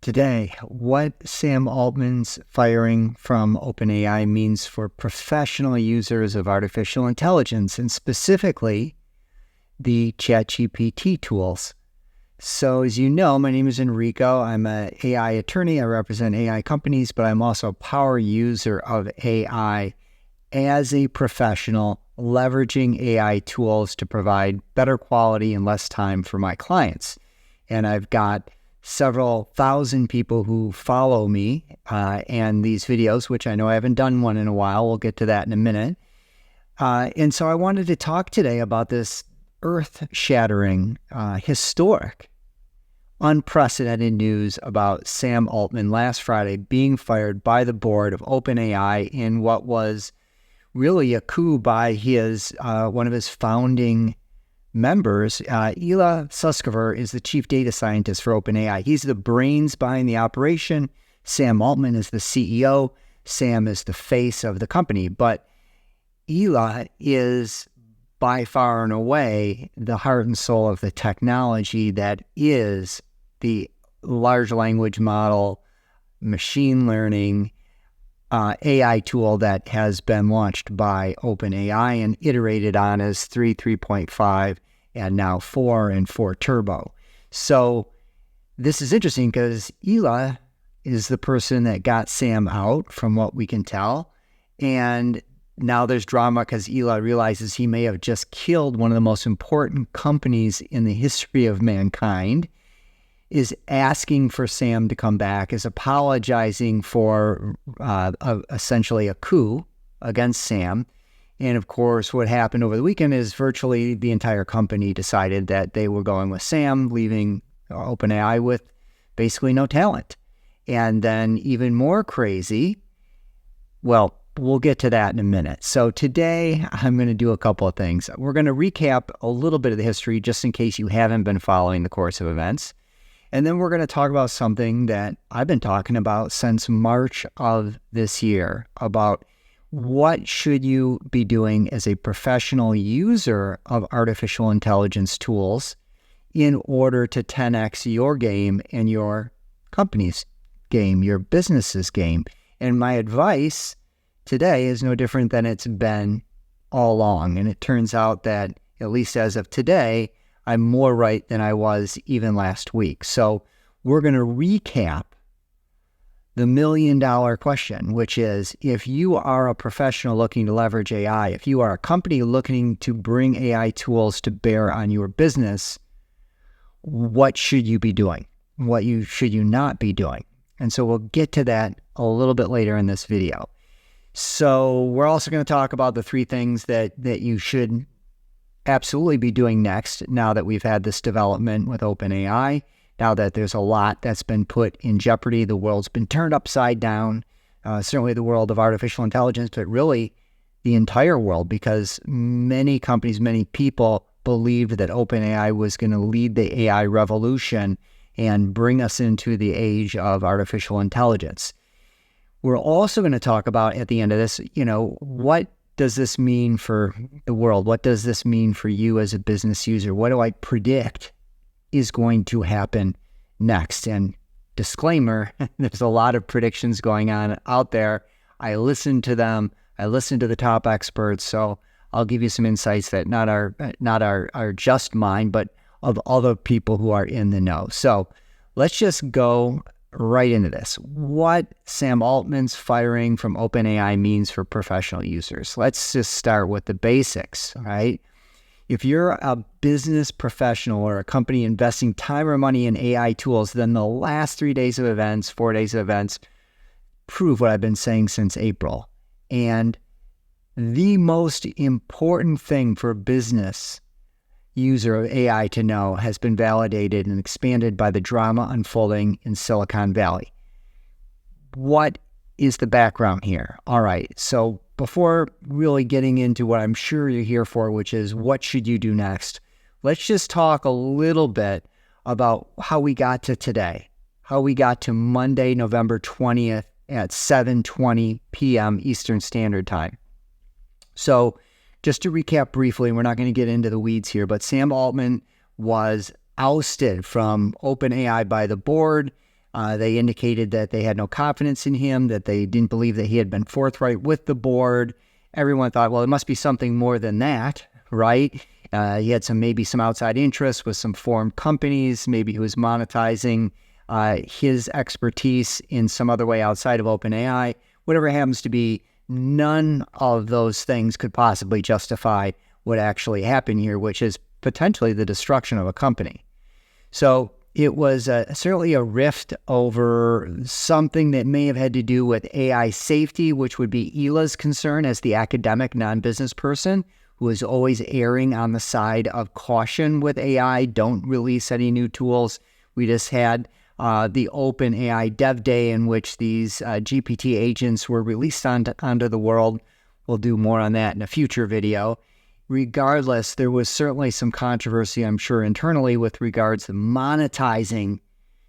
Today, what Sam Altman's firing from OpenAI means for professional users of artificial intelligence, and specifically the ChatGPT tools. So as you know, my name is Enrico. I'm an AI attorney. I represent AI companies, but I'm also a power user of AI as a professional, leveraging AI tools to provide better quality and less time for my clients. And I've got several thousand people who follow me and these videos, which I know I haven't done one in a while. We'll get to that in a minute. And so I wanted to talk today about this earth-shattering, historic, unprecedented news about Sam Altman last Friday being fired by the board of OpenAI in what was really a coup by his one of his founding members. Ela Suscover is the chief data scientist for OpenAI. He's the brains behind the operation. Sam Altman is the CEO. Sam is the face of the company. But Ela is by far and away the heart and soul of the technology that is the large language model, machine learning, AI tool that has been launched by OpenAI and iterated on as 3.5, and now 4 and 4 Turbo. So this is interesting because Ela is the person that got Sam out, from what we can tell. And now there's drama because Ela realizes he may have just killed one of the most important companies in the history of mankind, is asking for Sam to come back, is apologizing for essentially a coup against Sam. And of course, what happened over the weekend is virtually the entire company decided that they were going with Sam, leaving OpenAI with basically no talent. And then even more crazy, well, we'll get to that in a minute. So today, I'm going to do a couple of things. We're going to recap a little bit of the history, just in case you haven't been following the course of events. And then we're going to talk about something that I've been talking about since March of this year, about what should you be doing as a professional user of artificial intelligence tools in order to 10x your game and your company's game, your business's game. And my advice today is no different than it's been all along. And it turns out that, at least as of today, I'm more right than I was even last week. So we're going to recap the million-dollar question, which is, if you are a professional looking to leverage AI, if you are a company looking to bring AI tools to bear on your business, what should you be doing? What should you not be doing? And so we'll get to that a little bit later in this video. So we're also going to talk about the 3 things that you should absolutely be doing next, now that we've had this development with OpenAI, now that there's a lot that's been put in jeopardy. The world's been turned upside down, certainly the world of artificial intelligence, but really the entire world, because many companies, many people believed that OpenAI was going to lead the AI revolution and bring us into the age of artificial intelligence. We're also going to talk about, at the end of this, what does this mean for the world? What does this mean for you as a business user? What do I predict is going to happen next? And disclaimer, there's a lot of predictions going on out there. I listen to them. I listen to the top experts. So I'll give you some insights that not are just mine, but of other people who are in the know. So let's just go right into this. What Sam Altman's firing from OpenAI means for professional users. Let's just start with the basics, right? If you're a business professional or a company investing time or money in AI tools, then the last 3 days of events, 4 days of events, prove what I've been saying since April. And the most important thing for a business user of AI to know has been validated and expanded by the drama unfolding in Silicon Valley. What is the background here? All right, so before really getting into what I'm sure you're here for, which is what should you do next, let's just talk a little bit about how we got to today, how we got to Monday, November 20th at 7:20 p.m. Eastern Standard Time. So just to recap briefly, we're not going to get into the weeds here, but Sam Altman was ousted from OpenAI by the board They indicated that they had no confidence in him, that they didn't believe that he had been forthright with the board. Everyone thought, well, it must be something more than that, right? He had maybe some outside interests with some foreign companies. Maybe he was monetizing his expertise in some other way outside of OpenAI. Whatever it happens to be, none of those things could possibly justify what actually happened here, which is potentially the destruction of a company. So it was certainly a rift over something that may have had to do with AI safety, which would be Ela's concern as the academic non-business person who is always erring on the side of caution with AI. Don't release any new tools. We just had the OpenAI Dev Day in which these GPT agents were released onto the world. We'll do more on that in a future video. Regardless, there was certainly some controversy, I'm sure, internally with regards to monetizing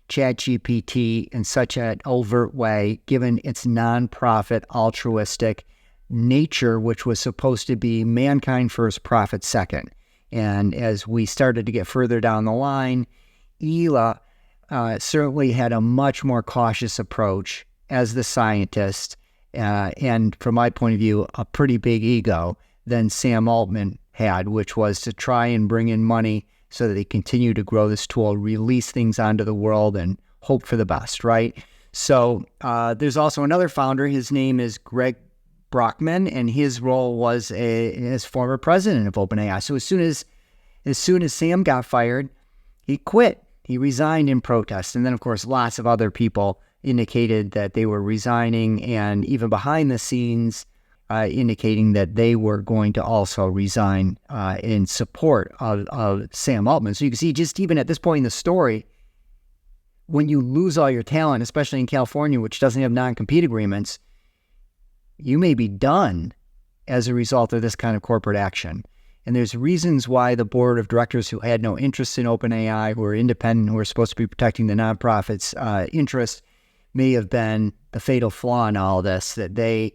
ChatGPT in such an overt way, given its nonprofit, altruistic nature, which was supposed to be mankind first, profit second. And as we started to get further down the line, Ela certainly had a much more cautious approach as the scientist, and from my point of view, a pretty big ego than Sam Altman had, which was to try and bring in money so that they continue to grow this tool, release things onto the world, and hope for the best, right? So there's also another founder. His name is Greg Brockman, and his role was as former president of OpenAI. So as soon as Sam got fired, he quit. He resigned in protest. And then, of course, lots of other people indicated that they were resigning, and even behind the scenes, indicating that they were going to also resign in support of Sam Altman. So you can see, just even at this point in the story, when you lose all your talent, especially in California, which doesn't have non-compete agreements, you may be done as a result of this kind of corporate action. And there's reasons why the board of directors who had no interest in OpenAI, who are independent, who are supposed to be protecting the nonprofits' interest, may have been the fatal flaw in all this, that they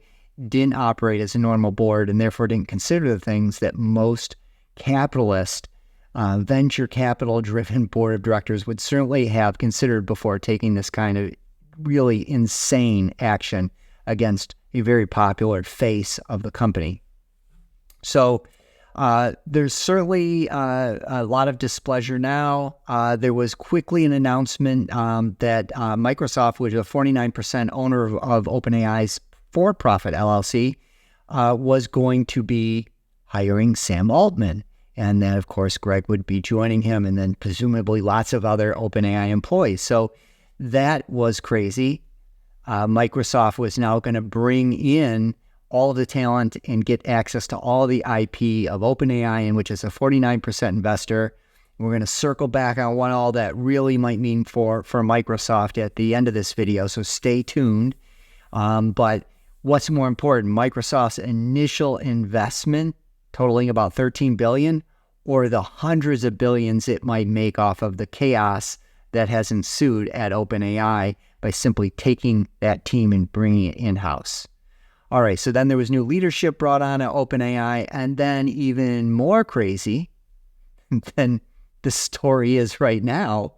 didn't operate as a normal board and therefore didn't consider the things that most capitalist, venture capital-driven board of directors would certainly have considered before taking this kind of really insane action against a very popular face of the company. So there's certainly a lot of displeasure now. There was quickly an announcement that Microsoft, which is a 49% owner of OpenAI's for-profit LLC, was going to be hiring Sam Altman. And then, of course, Greg would be joining him, and then presumably lots of other OpenAI employees. So that was crazy. Microsoft was now going to bring in all of the talent and get access to all the IP of OpenAI, in which is a 49% investor. We're going to circle back on what all that really might mean for Microsoft at the end of this video, so stay tuned. But what's more important, Microsoft's initial investment totaling about $13 billion, or the hundreds of billions it might make off of the chaos that has ensued at OpenAI by simply taking that team and bringing it in-house. All right, so then there was new leadership brought on at OpenAI, and then even more crazy than the story is right now,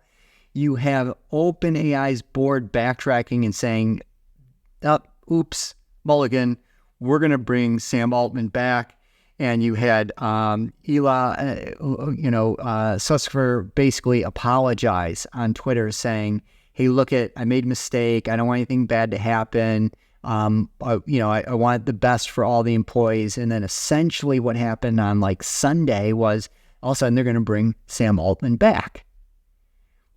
you have OpenAI's board backtracking and saying, oops, mulligan, we're going to bring Sam Altman back. And you had Ela Suscover basically apologize on Twitter saying, hey, look, I made a mistake. I don't want anything bad to happen. I want the best for all the employees. And then essentially what happened on Sunday was all of a sudden they're going to bring Sam Altman back.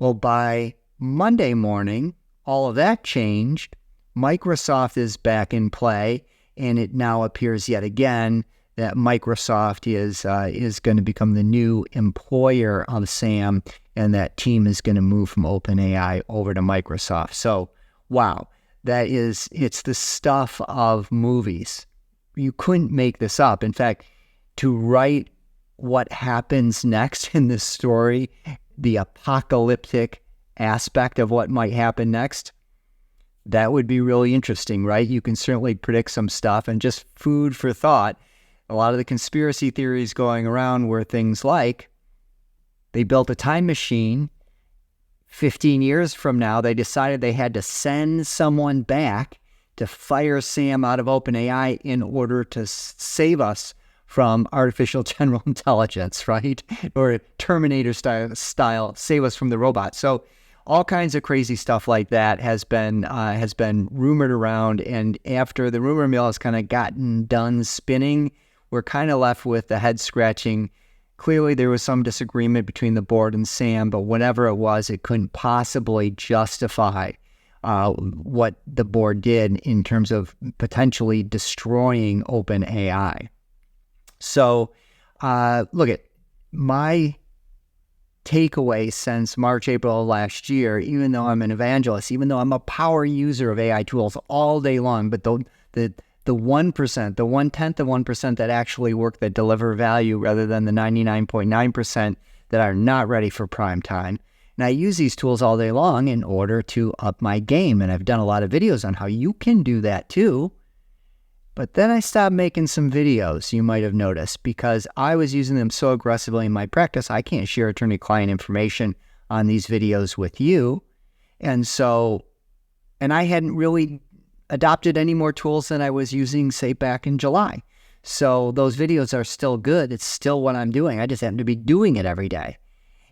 Well, by Monday morning, all of that changed. Microsoft is back in play, and it now appears yet again that Microsoft is going to become the new employer of Sam, and that team is going to move from OpenAI over to Microsoft. So, wow, it's the stuff of movies. You couldn't make this up. In fact, to write what happens next in this story, the apocalyptic aspect of what might happen next, that would be really interesting, right? You can certainly predict some stuff, and just food for thought. A lot of the conspiracy theories going around were things like they built a time machine 15 years from now, they decided they had to send someone back to fire Sam out of OpenAI in order to save us from artificial general intelligence, right? Or Terminator style, save us from the robot. So all kinds of crazy stuff like that has been rumored around. And after the rumor mill has kind of gotten done spinning, we're kind of left with the head scratching. Clearly, there was some disagreement between the board and Sam, but whatever it was, it couldn't possibly justify what the board did in terms of potentially destroying OpenAI. So, look at my takeaway since March, April of last year, even though I'm an evangelist, even though I'm a power user of AI tools all day long, but the 1%, the 1/10 of 1% that actually work, that deliver value rather than the 99.9% that are not ready for prime time. And I use these tools all day long in order to up my game. And I've done a lot of videos on how you can do that too. But then I stopped making some videos, you might have noticed, because I was using them so aggressively in my practice, I can't share attorney-client information on these videos with you. And I hadn't really adopted any more tools than I was using, say, back in July. So those videos are still good. It's still what I'm doing. I just happen to be doing it every day.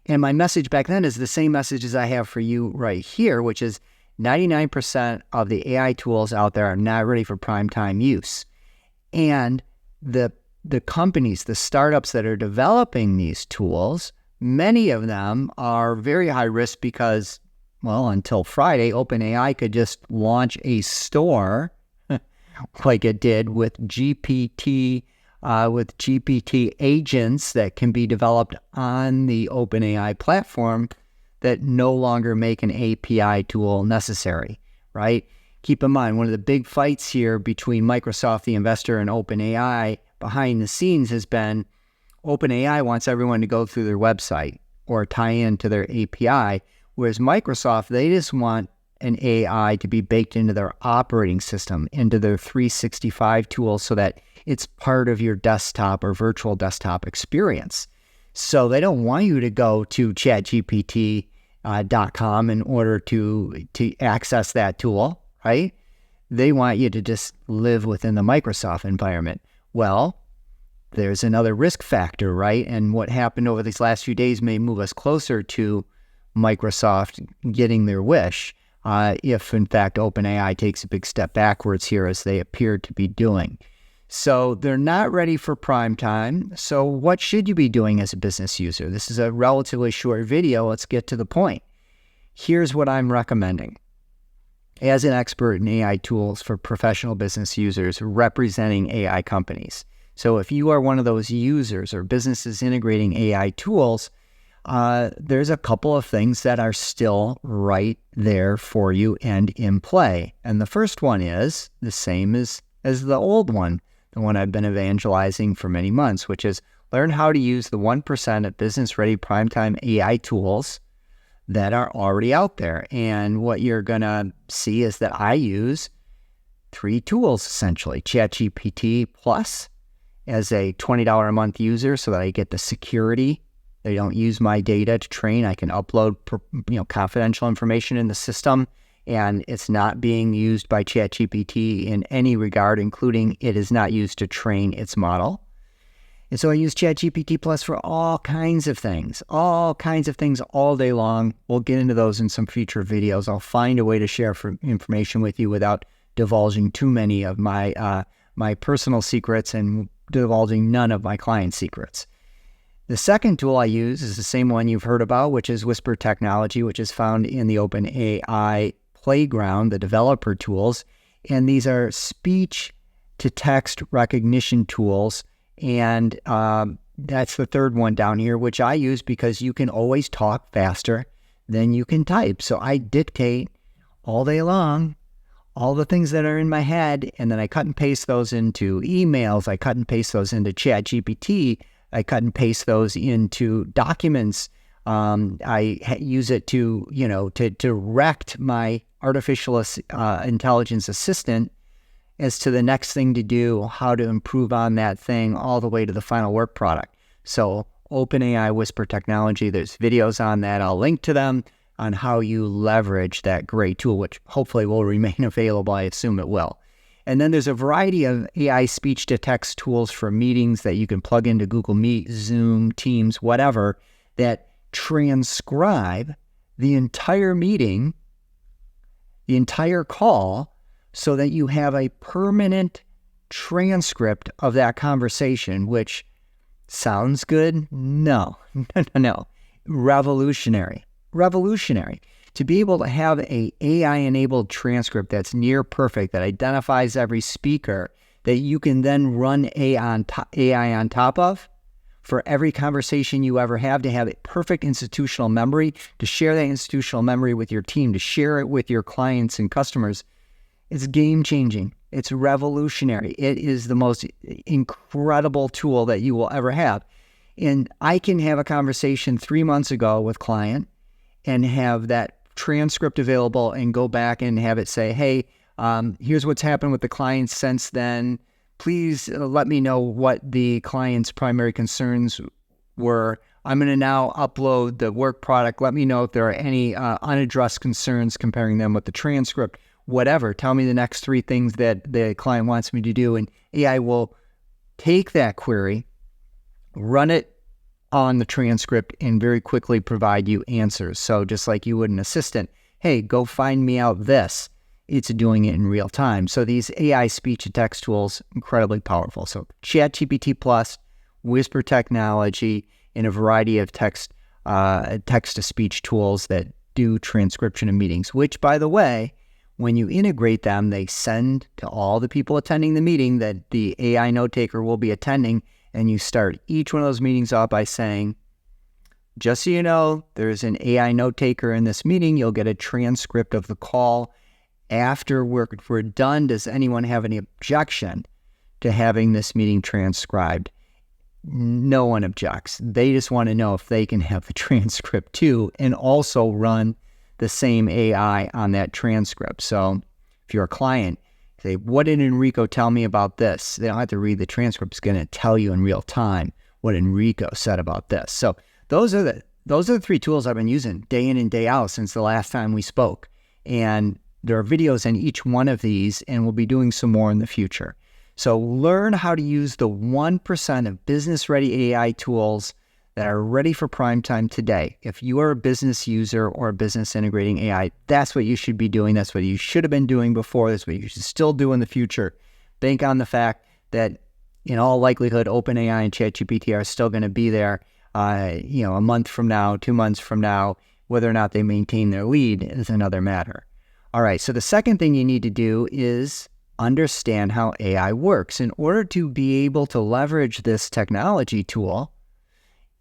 And my message back then is the same message as I have for you right here, which is 99% of the AI tools out there are not ready for prime time use. And the companies, the startups that are developing these tools, many of them are very high risk because, well, until Friday, OpenAI could just launch a store like it did with GPT agents that can be developed on the OpenAI platform that no longer make an API tool necessary, right? Keep in mind, one of the big fights here between Microsoft, the investor, and OpenAI behind the scenes has been OpenAI wants everyone to go through their website or tie into their API, whereas Microsoft, they just want an AI to be baked into their operating system, into their 365 tools so that it's part of your desktop or virtual desktop experience. So they don't want you to go to ChatGPT.com in order to access that tool, right? They want you to just live within the Microsoft environment. Well, there's another risk factor, right? And what happened over these last few days may move us closer to Microsoft getting their wish, if in fact OpenAI takes a big step backwards here as they appear to be doing. So they're not ready for prime time. So what should you be doing as a business user? This is a relatively short video. Let's get to the point. Here's what I'm recommending. As an expert in AI tools for professional business users representing AI companies. So if you are one of those users or businesses integrating AI tools, there's a couple of things that are still right there for you and in play. And the first one is the same as the old one, the one I've been evangelizing for many months, which is learn how to use the 1% of business-ready primetime AI tools that are already out there. And what you're going to see is that I use 3 tools, essentially. ChatGPT Plus as a $20 a month user so that I get the security. They don't use my data to train. I can upload confidential information in the system, and it's not being used by ChatGPT in any regard, including it is not used to train its model. And so I use ChatGPT Plus for all kinds of things all day long. We'll get into those in some future videos. I'll find a way to share information with you without divulging too many of my personal secrets and divulging none of my client secrets. The second tool I use is the same one you've heard about, which is Whisper Technology, which is found in the OpenAI Playground, the developer tools. And these are speech-to-text recognition tools. And that's the third one down here, which I use because you can always talk faster than you can type. So I dictate all day long all the things that are in my head, and then I cut and paste those into emails. I cut and paste those into ChatGPT. I cut and paste those into documents. I use it to direct my artificial intelligence assistant as to the next thing to do, how to improve on that thing, all the way to the final work product. So OpenAI Whisper Technology, there's videos on that. I'll link to them. on how you leverage that great tool, which hopefully will remain available. I assume it will. And then there's a variety of AI speech-to-text tools for meetings that you can plug into Google Meet, Zoom, Teams, whatever, that transcribe the entire meeting, the entire call, so that you have a permanent transcript of that conversation, which sounds good? No. Revolutionary. To be able to have a AI-enabled transcript that's near perfect, that identifies every speaker, that you can then run AI on top of for every conversation you ever have, to have a perfect institutional memory, to share that institutional memory with your team, to share it with your clients and customers. It's game-changing. It's revolutionary. It is the most incredible tool that you will ever have. And I can have a conversation 3 months ago with client and have that transcript available and go back and have it say, hey, here's what's happened with the client since then. Please let me know what the client's primary concerns were. I'm going to now upload the work product. Let me know if there are any unaddressed concerns, comparing them with the transcript, whatever. Tell me the next 3 things that the client wants me to do. And AI will take that query, run it on the transcript, and very quickly provide you answers. So just like you would an assistant, hey, go find me out this. It's doing it in real time. So these AI speech-to-text tools, incredibly powerful. So ChatGPT Plus, Whisper technology, and a variety of text-to-speech tools that do transcription of meetings, which, by the way, when you integrate them, they send to all the people attending the meeting that the AI note taker will be attending. And you start each one of those meetings off by saying, just so you know, there's an AI note taker in this meeting. You'll get a transcript of the call. After we're done, does anyone have any objection to having this meeting transcribed? No one objects. They just want to know if they can have the transcript too, and also run the same AI on that transcript. So if you're a client, say, what did Enrico tell me about this? They don't have to read the transcript. It's going to tell you in real time what Enrico said about this. So those are the 3 tools I've been using day in and day out since the last time we spoke. And there are videos in each one of these, and we'll be doing some more in the future. So learn how to use the 1% of business-ready AI tools that are ready for prime time today. If you are a business user or a business integrating AI, that's what you should be doing. That's what you should have been doing before. That's what you should still do in the future. Bank on the fact that in all likelihood, OpenAI and ChatGPT are still going to be there, a month from now, 2 months from now. Whether or not they maintain their lead is another matter. All right, so the second thing you need to do is understand how AI works. In order to be able to leverage this technology tool,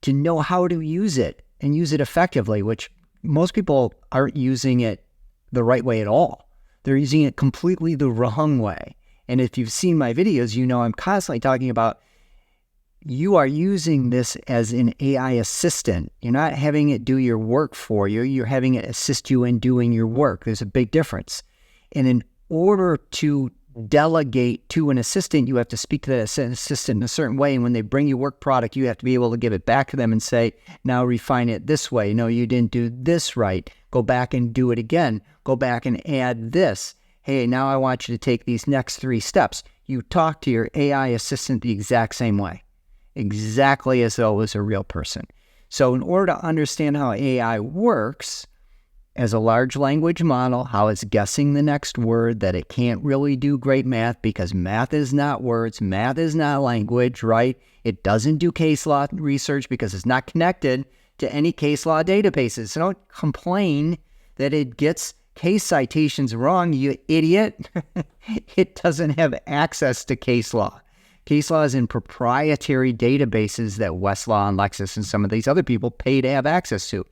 to know how to use it and use it effectively, which most people aren't using it the right way at all. They're using it completely the wrong way. And if you've seen my videos, you know I'm constantly talking about you are using this as an AI assistant. You're not having it do your work for you. You're having it assist you in doing your work. There's a big difference. And in order to delegate to an assistant, you have to speak to that assistant in a certain way. And when they bring you work product, you have to be able to give it back to them and say, now refine it this way. No, you didn't do this right. Go back and do it again. Go back and add this. Hey, now I want you to take these next 3 steps. You talk to your AI assistant the exact same way, exactly as though it was a real person. So in order to understand how AI works as a large language model, how it's guessing the next word, that it can't really do great math because math is not words, math is not language, right? It doesn't do case law research because it's not connected to any case law databases. So don't complain that it gets case citations wrong, you idiot. It doesn't have access to case law. Case law is in proprietary databases that Westlaw and Lexis and some of these other people pay to have access to.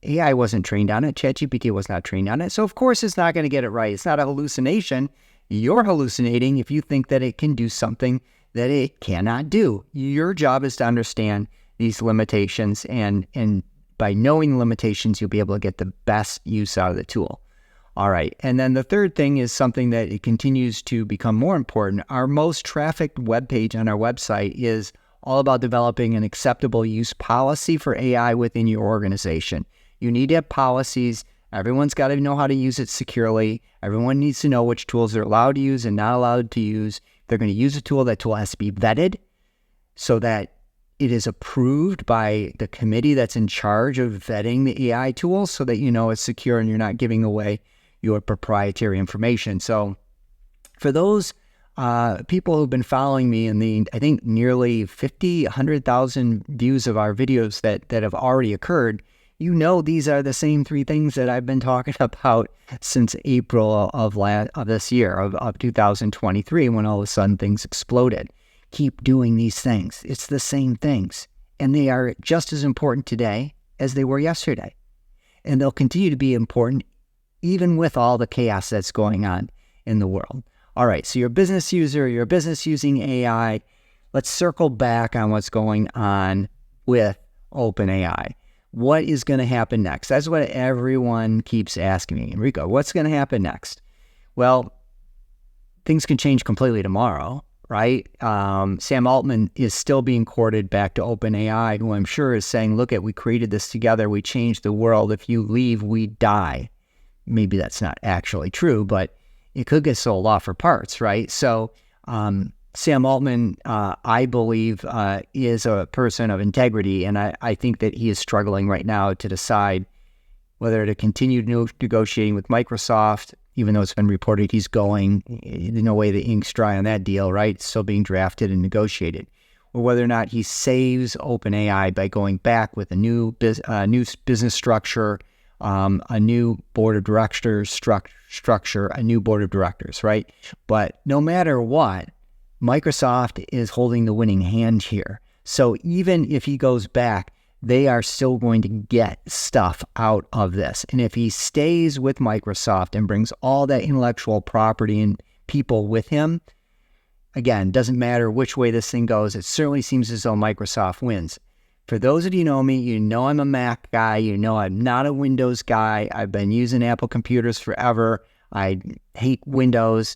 AI wasn't trained on it. ChatGPT was not trained on it. So of course it's not going to get it right. It's not a hallucination. You're hallucinating if you think that it can do something that it cannot do. Your job is to understand these limitations, and by knowing limitations, you'll be able to get the best use out of the tool. All right. And then the third thing is something that it continues to become more important. Our most trafficked webpage on our website is all about developing an acceptable use policy for AI within your organization. You need to have policies. Everyone's got to know how to use it securely. Everyone needs to know which tools they're allowed to use and not allowed to use. If they're going to use a tool, that tool has to be vetted so that it is approved by the committee that's in charge of vetting the AI tools so that you know it's secure and you're not giving away your proprietary information. So for those people who've been following me in the, I think, nearly 100,000 views of our videos that have already occurred, you know these are the same three things that I've been talking about since April of this year, of 2023, when all of a sudden things exploded. Keep doing these things. It's the same things. And they are just as important today as they were yesterday. And they'll continue to be important even with all the chaos that's going on in the world. All right, so you're a business user, you're a business using AI. Let's circle back on what's going on with OpenAI. What is going to happen next? That's what everyone keeps asking me. Enrico, what's going to happen next? Well, things can change completely tomorrow, right? Sam Altman is still being courted back to OpenAI, who I'm sure is saying, look, we created this together. We changed the world. If you leave, we die. Maybe that's not actually true, but it could get sold off for parts, right? So Sam Altman, I believe, is a person of integrity, and I think that he is struggling right now to decide whether to continue negotiating with Microsoft, even though it's been reported he's going. There's no way the ink's dry on that deal, right? It's still being drafted and negotiated. Or whether or not he saves OpenAI by going back with a new business structure, a new board of directors structure, a new board of directors, right? But no matter what, Microsoft is holding the winning hand here. So even if he goes back, they are still going to get stuff out of this. And if he stays with Microsoft and brings all that intellectual property and people with him, again, doesn't matter which way this thing goes, it certainly seems as though Microsoft wins. For those of you who know me, you know I'm a Mac guy. You know I'm not a Windows guy. I've been using Apple computers forever. I hate Windows.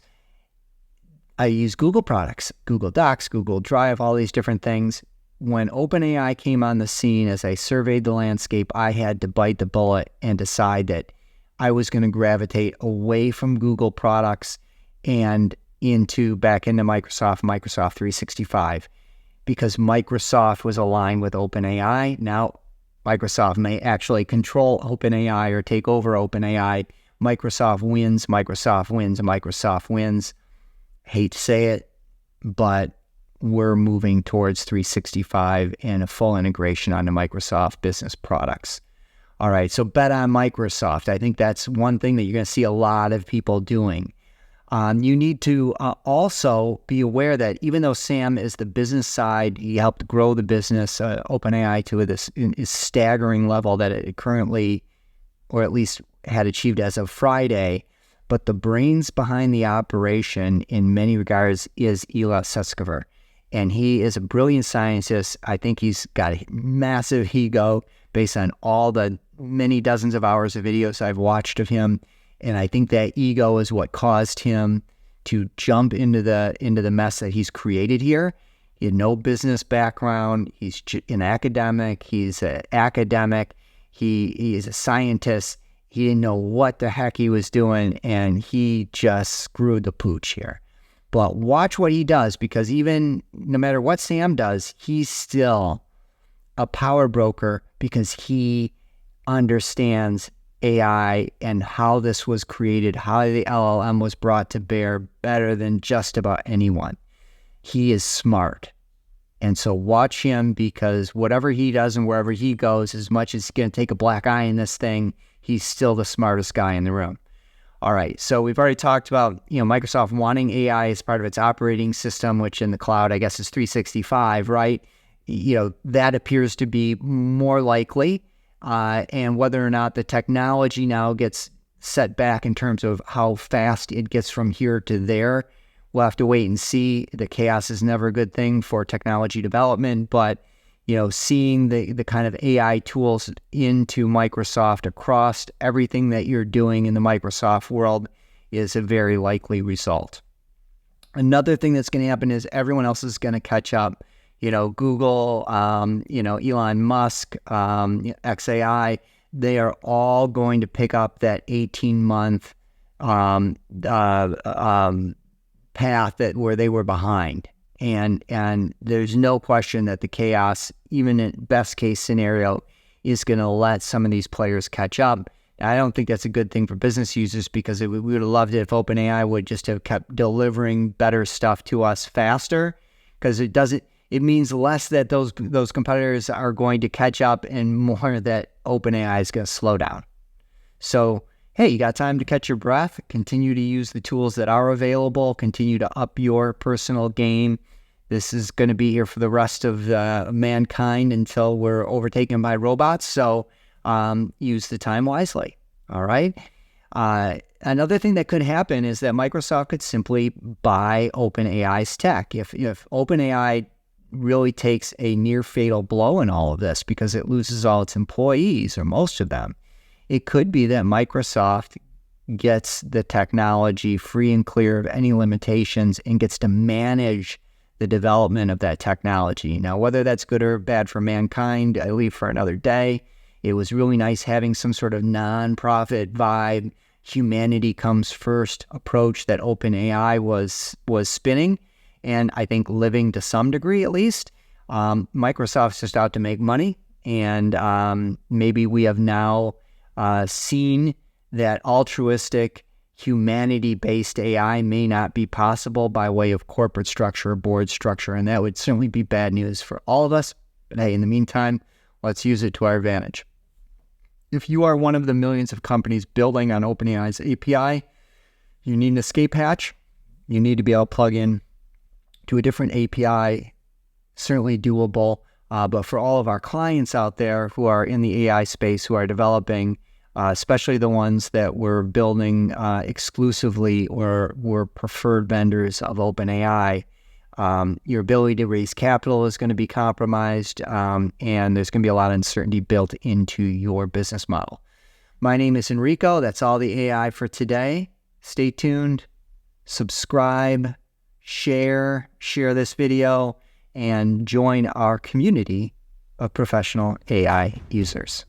I use Google products, Google Docs, Google Drive, all these different things. When OpenAI came on the scene, as I surveyed the landscape, I had to bite the bullet and decide that I was going to gravitate away from Google products and back into Microsoft 365. Because Microsoft was aligned with OpenAI. Now, Microsoft may actually control OpenAI or take over OpenAI. Microsoft wins, Microsoft wins, Microsoft wins. Hate to say it, but we're moving towards 365 and a full integration onto Microsoft business products. All right, so bet on Microsoft. I think that's one thing that you're going to see a lot of people doing. You need to also be aware that even though Sam is the business side, he helped grow the business, OpenAI, to this staggering level that it currently, or at least had achieved as of Friday. But the brains behind the operation in many regards is Ela Suscover. And he is a brilliant scientist. I think he's got a massive ego based on all the many dozens of hours of videos I've watched of him. And I think that ego is what caused him to jump into the mess that he's created here. He had no business background. He's an academic. He's an academic. He is a scientist. He didn't know what the heck he was doing, and he just screwed the pooch here. But watch what he does, because even no matter what Sam does, he's still a power broker because he understands AI and how this was created, how the LLM was brought to bear better than just about anyone. He is smart. And so watch him, because whatever he does and wherever he goes, as much as he's going to take a black eye in this thing, he's still the smartest guy in the room. All right, so we've already talked about, Microsoft wanting AI as part of its operating system, which in the cloud, I guess, is 365, right? That appears to be more likely. And whether or not the technology now gets set back in terms of how fast it gets from here to there, we'll have to wait and see. The chaos is never a good thing for technology development, but seeing the kind of AI tools into Microsoft across everything that you're doing in the Microsoft world is a very likely result. Another thing that's going to happen is everyone else is going to catch up. Google, Elon Musk, XAI, they are all going to pick up that 18-month path where they were behind. And there's no question that the chaos, even in best case scenario, is going to let some of these players catch up. I don't think that's a good thing for business users, because we would have loved it if OpenAI would just have kept delivering better stuff to us faster, because it means less that those competitors are going to catch up and more that OpenAI is going to slow down. So, hey, you got time to catch your breath, continue to use the tools that are available, continue to up your personal game. This is going to be here for the rest of mankind until we're overtaken by robots. So use the time wisely. All right. Another thing that could happen is that Microsoft could simply buy OpenAI's tech. If OpenAI really takes a near fatal blow in all of this because it loses all its employees, or most of them, it could be that Microsoft gets the technology free and clear of any limitations and gets to manage the development of that technology. Now, whether that's good or bad for mankind, I leave for another day. It was really nice having some sort of non-profit vibe, humanity comes first approach that OpenAI was spinning, and I think living to some degree at least. Microsoft's just out to make money, and maybe we have now seen that altruistic, humanity-based AI may not be possible by way of corporate structure or board structure, and that would certainly be bad news for all of us. But hey, in the meantime, let's use it to our advantage. If you are one of the millions of companies building on OpenAI's API, you need an escape hatch. You need to be able to plug in to a different API, certainly doable. But for all of our clients out there who are in the AI space, who are developing, especially the ones that we're building exclusively or were preferred vendors of OpenAI, your ability to raise capital is going to be compromised, and there's going to be a lot of uncertainty built into your business model. My name is Enrico. That's all the AI for today. Stay tuned, subscribe, share this video, and join our community of professional AI users.